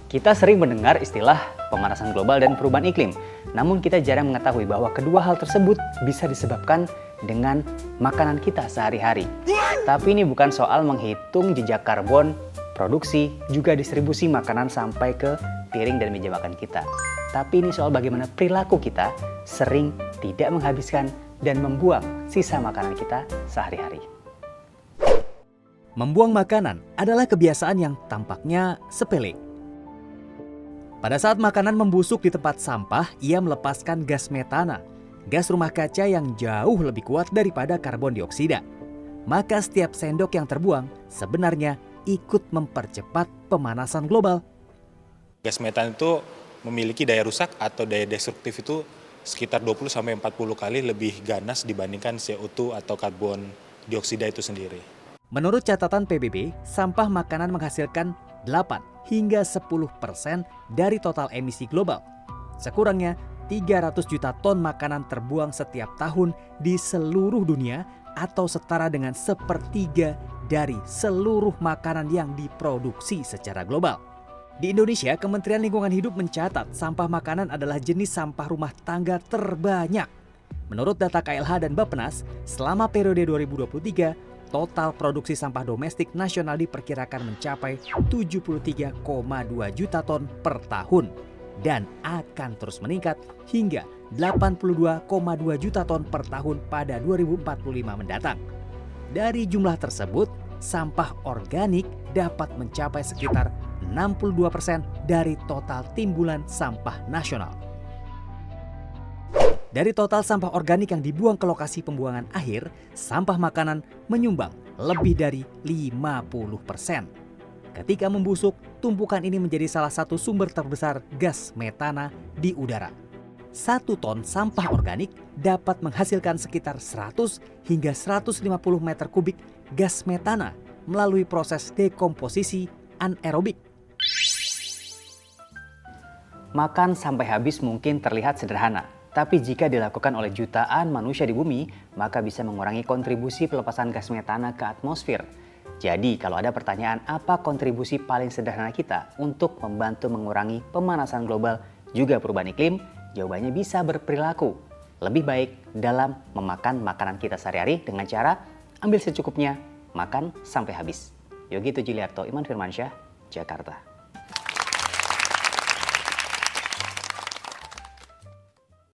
Kita sering mendengar istilah pemanasan global dan perubahan iklim. Namun kita jarang mengetahui bahwa kedua hal tersebut bisa disebabkan dengan makanan kita sehari-hari. Tapi ini bukan soal menghitung jejak karbon, produksi, juga distribusi makanan sampai ke piring dan meja makan kita. Tapi ini soal bagaimana perilaku kita sering tidak menghabiskan dan membuang sisa makanan kita sehari-hari. Membuang makanan adalah kebiasaan yang tampaknya sepele. Pada saat makanan membusuk di tempat sampah, ia melepaskan gas metana, gas rumah kaca yang jauh lebih kuat daripada karbon dioksida. Maka setiap sendok yang terbuang sebenarnya ikut mempercepat pemanasan global. Gas metan itu memiliki daya rusak atau daya destruktif itu sekitar 20-40 kali lebih ganas dibandingkan CO2 atau karbon dioksida itu sendiri. Menurut catatan PBB, sampah makanan menghasilkan 8 hingga 10% dari total emisi global. Sekurangnya 300 juta ton makanan terbuang setiap tahun di seluruh dunia atau setara dengan sepertiga dari seluruh makanan yang diproduksi secara global. Di Indonesia, Kementerian Lingkungan Hidup mencatat sampah makanan adalah jenis sampah rumah tangga terbanyak. Menurut data KLH dan Bappenas, selama periode 2023, total produksi sampah domestik nasional diperkirakan mencapai 73,2 juta ton per tahun dan akan terus meningkat hingga 82,2 juta ton per tahun pada 2045 mendatang. Dari jumlah tersebut, sampah organik dapat mencapai sekitar 62% dari total timbulan sampah nasional. Dari total sampah organik yang dibuang ke lokasi pembuangan akhir, sampah makanan menyumbang lebih dari 50%. Ketika membusuk, tumpukan ini menjadi salah satu sumber terbesar gas metana di udara. 1 ton sampah organik dapat menghasilkan sekitar 100 hingga 150 meter kubik gas metana melalui proses dekomposisi anaerobik. Makan sampai habis mungkin terlihat sederhana, tapi jika dilakukan oleh jutaan manusia di bumi, maka bisa mengurangi kontribusi pelepasan gas metana ke atmosfer. Jadi kalau ada pertanyaan apa kontribusi paling sederhana kita untuk membantu mengurangi pemanasan global juga perubahan iklim, jawabannya bisa berperilaku lebih baik dalam memakan makanan kita sehari-hari dengan cara ambil secukupnya, makan sampai habis. Yogi Tujuliarto, Iman Firmansyah, Jakarta.